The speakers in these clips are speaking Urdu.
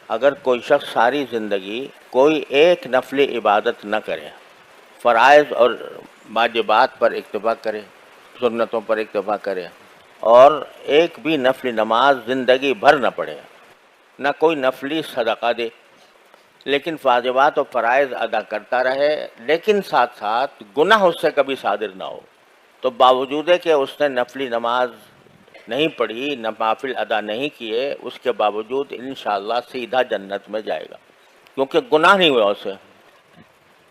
اگر کوئی شخص ساری زندگی کوئی ایک نفلی عبادت نہ کرے، فرائض اور واجبات پر اکتفا کرے، سنتوں پر اکتفا کرے، اور ایک بھی نفلی نماز زندگی بھر نہ پڑھے، نہ کوئی نفلی صدقہ دے، لیکن واجبات اور فرائض ادا کرتا رہے، لیکن ساتھ ساتھ گناہ اس سے کبھی صادر نہ ہو، تو باوجود ہے کہ اس نے نفلی نماز نہیں پڑھی، نوافل ادا نہیں کیے، اس کے باوجود انشاءاللہ سیدھا جنت میں جائے گا، کیونکہ گناہ نہیں ہوا اسے۔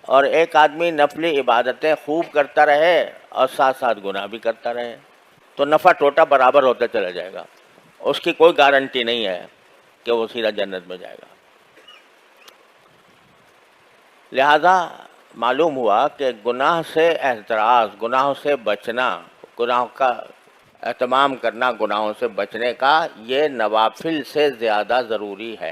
اور ایک آدمی نفلی عبادتیں خوب کرتا رہے اور ساتھ ساتھ گناہ بھی کرتا رہے، تو نفع ٹوٹا برابر ہوتا چلا جائے گا، اس کی کوئی گارنٹی نہیں ہے کہ وہ سیدھا جنت میں جائے گا۔ لہذا معلوم ہوا کہ گناہ سے احتراز، گناہوں سے بچنا، گناہوں کا اہتمام کرنا، گناہوں سے بچنے کا، یہ نوافل سے زیادہ ضروری ہے۔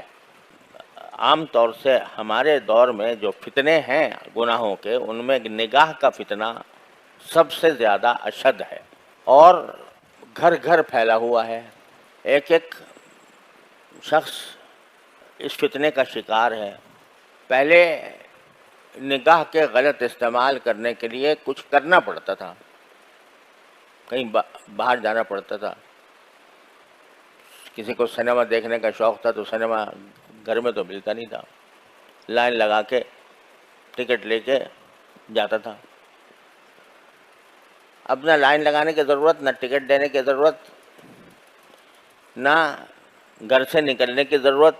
عام طور سے ہمارے دور میں جو فتنے ہیں گناہوں کے، ان میں نگاہ کا فتنہ سب سے زیادہ اشد ہے، اور گھر گھر پھیلا ہوا ہے۔ ایک ایک شخص اس فتنے کا شکار ہے۔ پہلے نگاہ کے غلط استعمال کرنے کے لیے کچھ کرنا پڑتا تھا، کہیں باہر جانا پڑتا تھا، کسی کو سنیما دیکھنے کا شوق تھا تو سنیما گھر میں تو ملتا نہیں تھا، لائن لگا کے ٹکٹ لے کے جاتا تھا۔ اب نہ لائن لگانے کی ضرورت، نہ ٹکٹ دینے کی ضرورت، نہ گھر سے نکلنے کی ضرورت،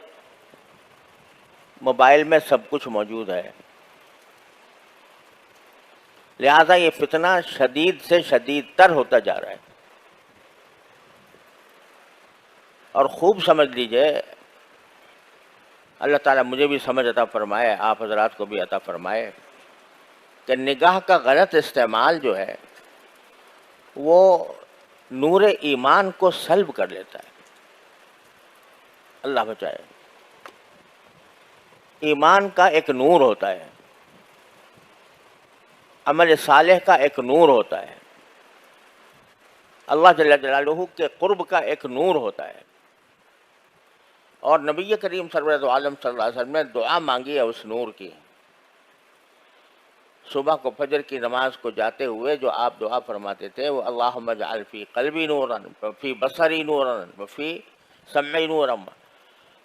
موبائل میں سب کچھ موجود ہے۔ لہذا یہ فتنہ شدید سے شدید تر ہوتا جا رہا ہے، اور خوب سمجھ لیجئے، اللہ تعالیٰ مجھے بھی سمجھ عطا فرمائے، آپ حضرات کو بھی عطا فرمائے، کہ نگاہ کا غلط استعمال جو ہے وہ نور ایمان کو سلب کر لیتا ہے۔ اللہ بچائے۔ ایمان کا ایک نور ہوتا ہے، عمل صالح کا ایک نور ہوتا ہے، اللہ جل جلالہ کے قرب کا ایک نور ہوتا ہے، اور نبی کریم سرور عالم صلی اللہ علیہ وسلم نے دعا مانگی ہے اس نور کی۔ صبح کو فجر کی نماز کو جاتے ہوئے جو آپ دعا فرماتے تھے وہ اللہم اجعل فی قلبی نورا وفی بصری نورا وفی سمعی نورا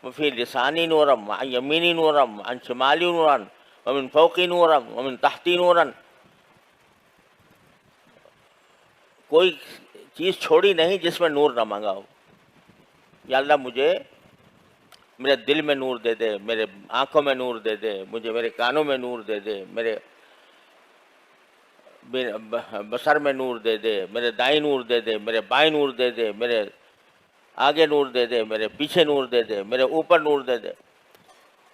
وفی لسانی نورا وعن یمینی نورا وعن شمالی نورا ومن فوقی نورا ومن تحتی نورا، کوئی چیز چھوڑی نہیں جس میں نور نہ مانگا ہو۔ یا اللہ مجھے میرے دل میں نور دے دے، میرے آنکھوں میں نور دے دے، مجھے میرے کانوں میں نور دے دے، میرے بصر میں نور دے دے، میرے دائیں نور دے دے، میرے بائیں نور دے دے، میرے آگے نور دے دے، میرے پیچھے نور دے دے، میرے اوپر نور دے دے،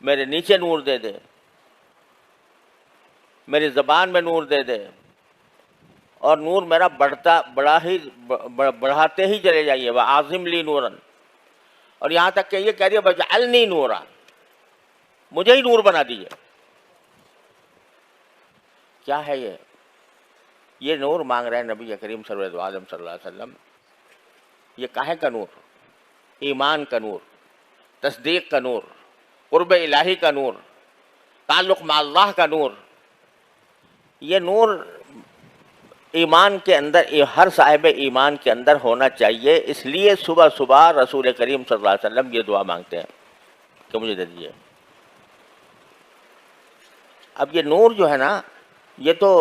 میرے نیچے نور دے دے، میری زبان میں نور دے دے، اور نور میرا بڑھاتے ہی چلے جائیے، وَأَعْظِمْ لِي نُورًا، اور یہاں تک کہ یہ کہہ دیا وَاجْعَلْنِي نُورًا، مجھے ہی نور بنا دیجیے۔ کیا ہے یہ نور مانگ رہے ہیں نبی کریم صلی اللہ علیہ وسلم۔ یہ کاہے کا نور؟ ایمان کا نور، تصدیق کا نور، قرب الہی کا نور، تعلق مع اللہ کا نور۔ یہ نور ایمان کے اندر، ہر صاحب ایمان کے اندر ہونا چاہیے، اس لیے صبح صبح رسول کریم صلی اللہ علیہ وسلم یہ دعا مانگتے ہیں کہ مجھے دے دیجیے۔ اب یہ نور جو ہے نا، یہ تو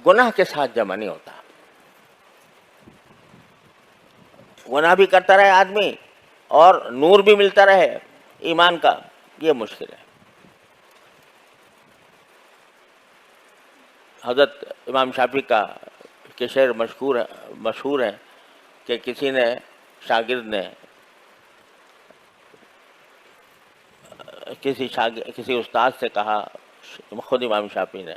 گناہ کے ساتھ جمع نہیں ہوتا۔ گناہ بھی کرتا رہے آدمی اور نور بھی ملتا رہے ایمان کا، یہ مشکل ہے۔ حضرت امام شافعی کا کہ شعر مشہور ہے کہ کسی نے، شاگرد نے کسی استاد سے کہا، خود امام شافعی نے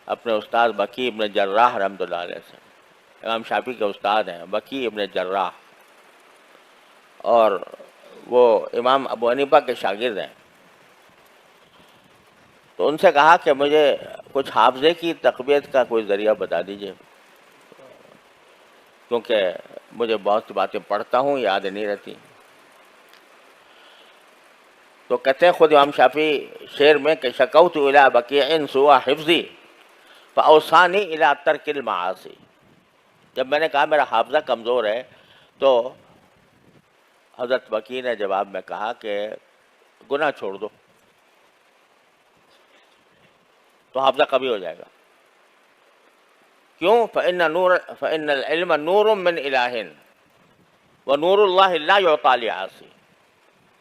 اپنے استاد بکی ابن جراح رحمۃ اللہ علیہ سے، امام شافعی کے استاد ہیں بکی ابن جراح، اور وہ امام ابو حنیفہ کے شاگرد ہیں، تو ان سے کہا کہ مجھے کچھ حافظے کی تقویت کا کوئی ذریعہ بتا دیجیے، کیونکہ مجھے بہت سی باتیں پڑھتا ہوں یاد نہیں رہتی. تو کہتے ہیں خود امام شافعی شعر میں کہ شکوت الی بقیع سوء حفظی فاوصانی الی ترک المعاصی. جب میں نے کہا میرا حافظہ کمزور ہے تو حضرت بقیع نے جواب میں کہا کہ گناہ چھوڑ دو تو حافظہ کبھی ہو جائے گا. کیوں؟ فإن العلم نور من الہ ونور اللہ لا یعطی لعاصی.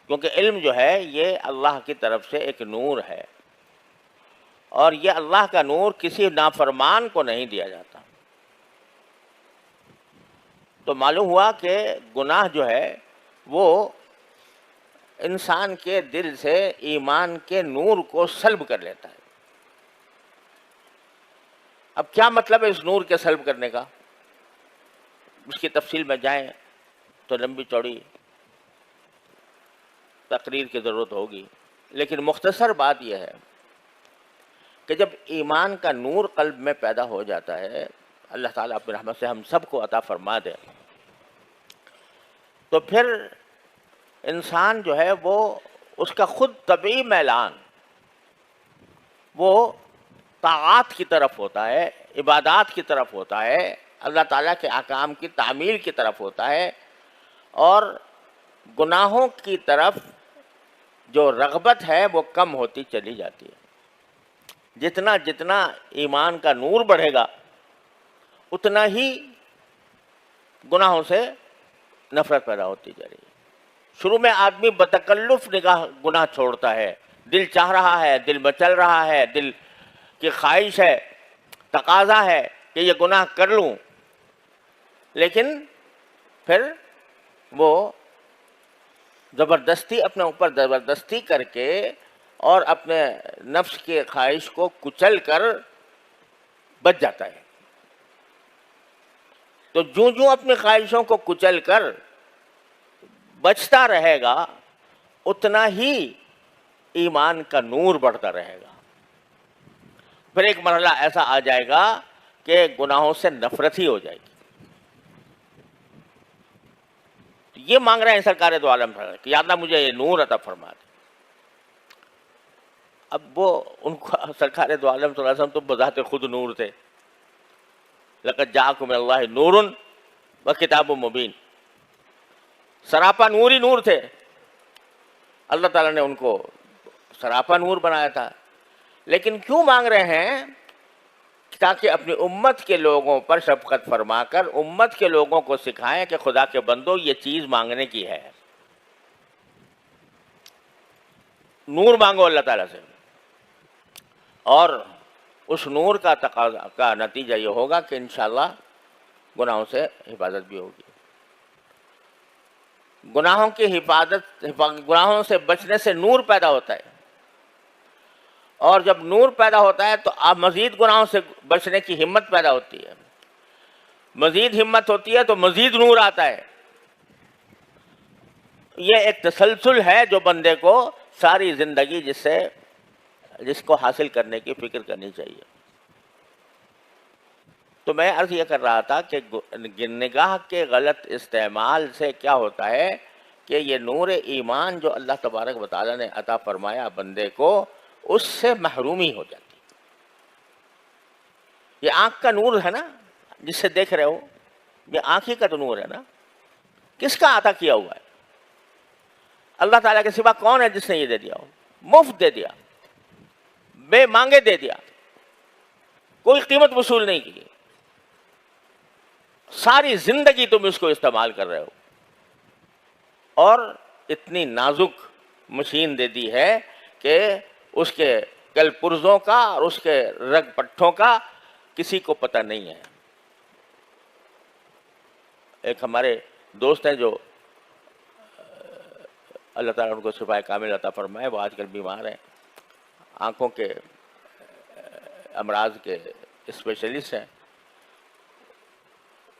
کیونکہ علم جو ہے یہ اللہ کی طرف سے ایک نور ہے اور یہ اللہ کا نور کسی نافرمان کو نہیں دیا جاتا. تو معلوم ہوا کہ گناہ جو ہے وہ انسان کے دل سے ایمان کے نور کو سلب کر لیتا ہے. اب کیا مطلب ہے اس نور کے سلب کرنے کا؟ اس کی تفصیل میں جائیں تو لمبی چوڑی تقریر کی ضرورت ہوگی، لیکن مختصر بات یہ ہے کہ جب ایمان کا نور قلب میں پیدا ہو جاتا ہے، اللہ تعالیٰ اپنی رحمت سے ہم سب کو عطا فرما دے، تو پھر انسان جو ہے وہ اس کا خود طبعی میلان وہ طاعات کی طرف ہوتا ہے، عبادات کی طرف ہوتا ہے، اللہ تعالیٰ کے احکام کی تعمیل کی طرف ہوتا ہے، اور گناہوں کی طرف جو رغبت ہے وہ کم ہوتی چلی جاتی ہے. جتنا جتنا ایمان کا نور بڑھے گا اتنا ہی گناہوں سے نفرت پیدا ہوتی جا رہی ہے. شروع میں آدمی بتکلف نگاہ گناہ چھوڑتا ہے، دل چاہ رہا ہے، دل مچل رہا ہے، دل کی خواہش ہے، تقاضا ہے کہ یہ گناہ کر لوں، لیکن پھر وہ زبردستی اپنے اوپر زبردستی کر کے اور اپنے نفس کی خواہش کو کچل کر بچ جاتا ہے. تو جوں جوں اپنی خواہشوں کو کچل کر بچتا رہے گا اتنا ہی ایمان کا نور بڑھتا رہے گا. پھر ایک مرحلہ ایسا آ جائے گا کہ گناہوں سے نفرت ہی ہو جائے گی. یہ مانگ رہے ہیں سرکار دو عالم کہ یا اللہ مجھے یہ نور عطا فرما دے. اب وہ ان کو سرکار دو عالم صلی اللہ علیہ وسلم تو بذات خود نور تھے. لقد جاءکم من اللہ نور وکتاب مبین، سراپا نور ہی نور تھے. اللہ تعالیٰ نے ان کو سراپا نور بنایا تھا. لیکن کیوں مانگ رہے ہیں؟ تاکہ اپنی امت کے لوگوں پر شفقت فرما کر امت کے لوگوں کو سکھائیں کہ خدا کے بندو یہ چیز مانگنے کی ہے. نور مانگو اللہ تعالیٰ سے، اور اس نور کا تقاضا کا نتیجہ یہ ہوگا کہ انشاءاللہ گناہوں سے حفاظت بھی ہوگی. گناہوں کی گناہوں سے بچنے سے نور پیدا ہوتا ہے، اور جب نور پیدا ہوتا ہے تو آپ مزید گناہوں سے بچنے کی ہمت پیدا ہوتی ہے. مزید ہمت ہوتی ہے تو مزید نور آتا ہے. یہ ایک تسلسل ہے جو بندے کو ساری زندگی جس کو حاصل کرنے کی فکر کرنی چاہیے. تو میں عرض یہ کر رہا تھا کہ نگاہ کے غلط استعمال سے کیا ہوتا ہے کہ یہ نور ایمان جو اللہ تبارک و تعالیٰ نے عطا فرمایا بندے کو، اس سے محرومی ہو جاتی. یہ آنکھ کا نور ہے نا جس سے دیکھ رہے ہو، یہ آنکھ ہی کا تو نور ہے نا. کس کا عطا کیا ہوا ہے؟ اللہ تعالیٰ کے سوا کون ہے جس نے یہ دے دیا ہو؟ مفت دے دیا، بے مانگے دے دیا، کوئی قیمت وصول نہیں کی. ساری زندگی تم اس کو استعمال کر رہے ہو، اور اتنی نازک مشین دے دی ہے کہ اس کے کل پرزوں کا اور اس کے رگ پٹھوں کا کسی کو پتہ نہیں ہے. ایک ہمارے دوست ہیں جو اللہ تعالیٰ ان کو شفائے کامل عطا فرمائے، وہ آج کل بیمار ہیں، آنکھوں کے امراض کے اسپیشلسٹ ہیں.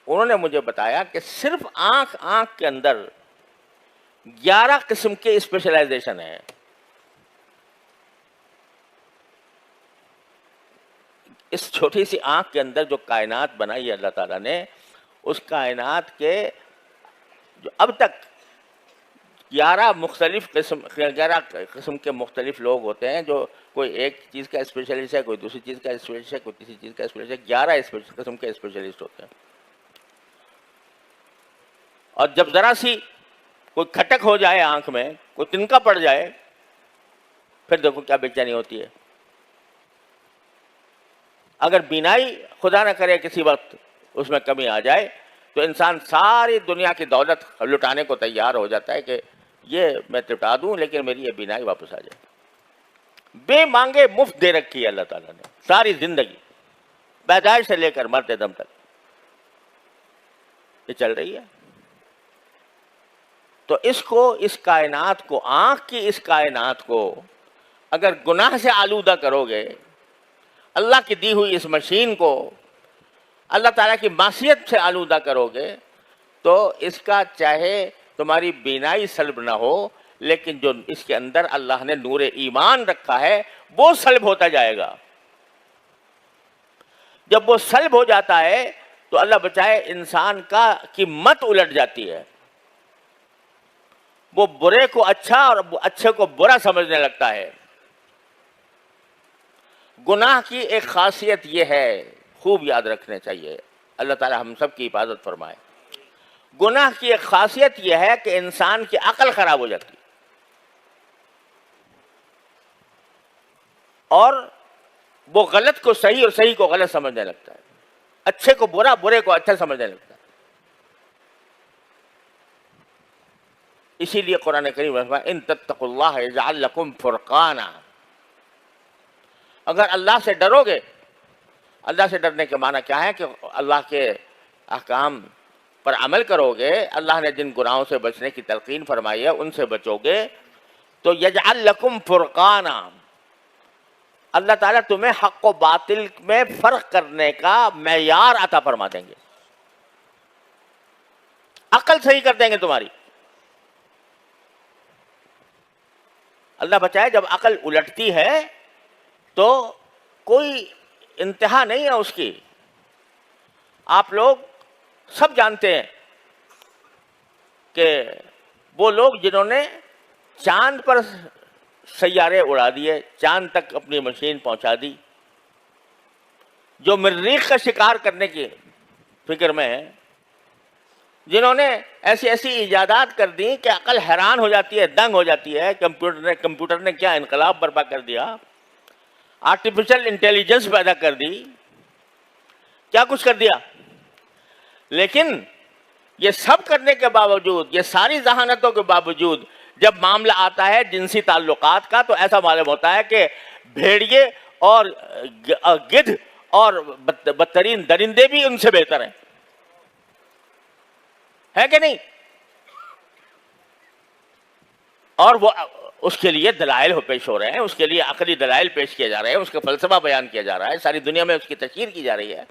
انہوں نے مجھے بتایا کہ صرف آنکھ کے اندر 11 قسم کے اسپیشلائزیشن ہیں. اس چھوٹی سی آنکھ کے اندر جو کائنات بنائی ہے اللہ تعالیٰ نے، اس کائنات کے جو اب تک 11 قسم کے مختلف لوگ ہوتے ہیں، جو کوئی ایک چیز کا اسپیشلسٹ ہے، کوئی دوسری چیز کا اسپیشلسٹ ہے، کوئی تیسری چیز کا اسپیشلسٹ ہے، 11 قسم کے اسپیشلسٹ ہوتے ہیں. اور جب ذرا سی کوئی کھٹک ہو جائے آنکھ میں، کوئی تنکا پڑ جائے، پھر دیکھو کیا بے چینی ہوتی ہے. اگر بینائی خدا نہ کرے کسی وقت اس میں کمی آ جائے تو انسان ساری دنیا کی دولت لٹانے کو تیار ہو جاتا ہے کہ یہ میں لٹا دوں لیکن میری یہ بینائی واپس آ جائے. بے مانگے مفت دے رکھی ہے اللہ تعالیٰ نے ساری زندگی، پیدائش سے لے کر مرتے دم تک یہ چل رہی ہے. تو اس کائنات کو، آنکھ کی اس کائنات کو اگر گناہ سے آلودہ کرو گے، اللہ کی دی ہوئی اس مشین کو اللہ تعالیٰ کی معصیت سے آلودہ کرو گے، تو اس کا چاہے تمہاری بینائی سلب نہ ہو، لیکن جو اس کے اندر اللہ نے نور ایمان رکھا ہے وہ سلب ہوتا جائے گا. جب وہ سلب ہو جاتا ہے تو اللہ بچائے انسان کی مت الٹ جاتی ہے. وہ برے کو اچھا اور اچھے کو برا سمجھنے لگتا ہے. گناہ کی ایک خاصیت یہ ہے، خوب یاد رکھنے چاہیے، اللہ تعالی ہم سب کی حفاظت فرمائے. گناہ کی ایک خاصیت یہ ہے کہ انسان کی عقل خراب ہو جاتی ہے اور وہ غلط کو صحیح اور صحیح کو غلط سمجھنے لگتا ہے، اچھے کو برا، برے کو اچھا سمجھنے لگتا ہے. اسی لیے قرآن کریم میں فرمایا ان تتقوا اللہ یجعل لکم فرقانا. اگر اللہ سے ڈرو گے، اللہ سے ڈرنے کے معنی کیا ہے کہ اللہ کے احکام پر عمل کرو گے، اللہ نے جن گناہوں سے بچنے کی تلقین فرمائی ہے ان سے بچو گے، تو یجعل لکم فرقانا، اللہ تعالیٰ تمہیں حق و باطل میں فرق کرنے کا معیار عطا فرما دیں گے، عقل صحیح کر دیں گے تمہاری. اللہ بچائے جب عقل الٹتی ہے تو کوئی انتہا نہیں ہے اس کی. آپ لوگ سب جانتے ہیں کہ وہ لوگ جنہوں نے چاند پر سیارے اڑا دیے، چاند تک اپنی مشین پہنچا دی، جو مریخ کا شکار کرنے کی فکر میں ہے، جنہوں نے ایسی ایسی ایجادات کر دی کہ عقل حیران ہو جاتی ہے، دنگ ہو جاتی ہے. کمپیوٹر نے کیا انقلاب برپا کر دیا، آرٹیفیشل انٹیلیجنس پیدا کر دی، کیا کچھ کر دیا. لیکن یہ سب کرنے کے باوجود، یہ ساری ذہانتوں کے باوجود، جب معاملہ آتا ہے جنسی تعلقات کا تو ایسا معلوم ہوتا ہے کہ بھیڑیے اور گدھ اور بدترین درندے بھی ان سے بہتر ہیں، ہے کہ نہیں؟ اور وہ اس کے لیے دلائل پیش ہو رہے ہیں، اس کے لیے عقلی دلائل پیش کیے جا رہے ہیں، اس کا فلسفہ بیان کیا جا رہا ہے، ساری دنیا میں اس کی تشہیر کی جا رہی ہے،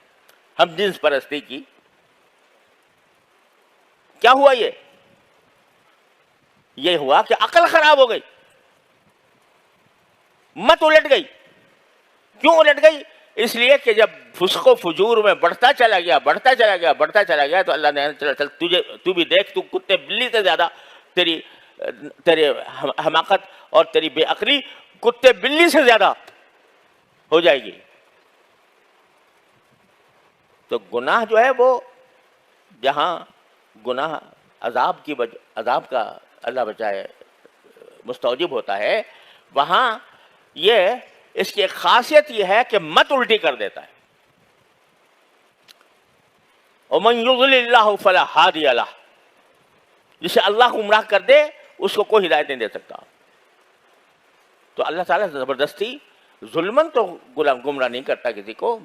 ہم جنس پرستی کی. کیا ہوا؟ یہ ہوا کہ عقل خراب ہو گئی، مت الٹ گئی. کیوں الٹ گئی؟ اس لیے کہ جب فسق و فجور میں بڑھتا چلا گیا تو اللہ نے چل تو بھی دیکھ، تو کتے بلی سے زیادہ تیرے حماقت اور تیری بے عقلی کتے بلی سے زیادہ ہو جائے گی. تو گناہ جو ہے وہ جہاں گناہ عذاب کا اللہ بچائے مستوجب ہوتا ہے، وہاں اس کی ایک خاصیت یہ ہے کہ مت الٹی کر دیتا ہے. وَمَن يُضْلِلِ اللَّهُ فَلَا هَادِيَ لَهُ، جسے اللہ گمراہ کر دے اس کو کوئی ہدایت نہیں دے سکتا. تو اللہ تعالیٰ زبردستی ظلمن تو گمراہ نہیں کرتا کسی کو.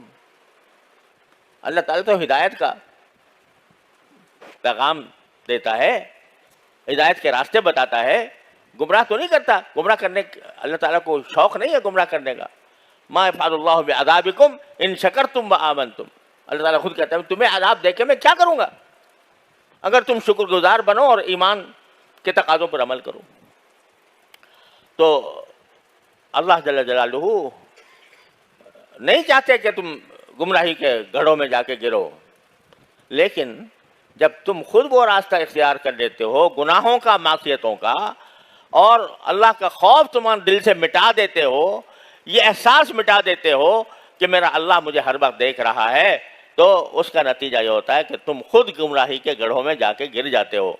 اللہ تعالیٰ تو ہدایت کا پیغام دیتا ہے، ہدایت کے راستے بتاتا ہے، گمراہ تو نہیں کرتا. گمراہ کرنے اللہ تعالیٰ کو شوق نہیں ہے گمراہ کرنے کا. ما یفعل اللہ بعذابکم ان شکرتم وآمنتم، اللہ تعالیٰ خود کہتا ہے تمہیں عذاب دے کے میں کیا کروں گا اگر تم شکر گزار بنو اور ایمان کے تقاضوں پر عمل کرو. تو اللہ جل جلالہ نہیں چاہتے کہ تم گمراہی کے گڑھوں میں جا کے گرو، لیکن جب تم خود وہ راستہ اختیار کر لیتے ہو گناہوں کا، معصیتوں کا، اور اللہ کا خوف تمہارے دل سے مٹا دیتے ہو، یہ احساس مٹا دیتے ہو کہ میرا اللہ مجھے ہر وقت دیکھ رہا ہے، تو اس کا نتیجہ یہ ہوتا ہے کہ تم خود گمراہی کے گڑھوں میں جا کے گر جاتے ہو۔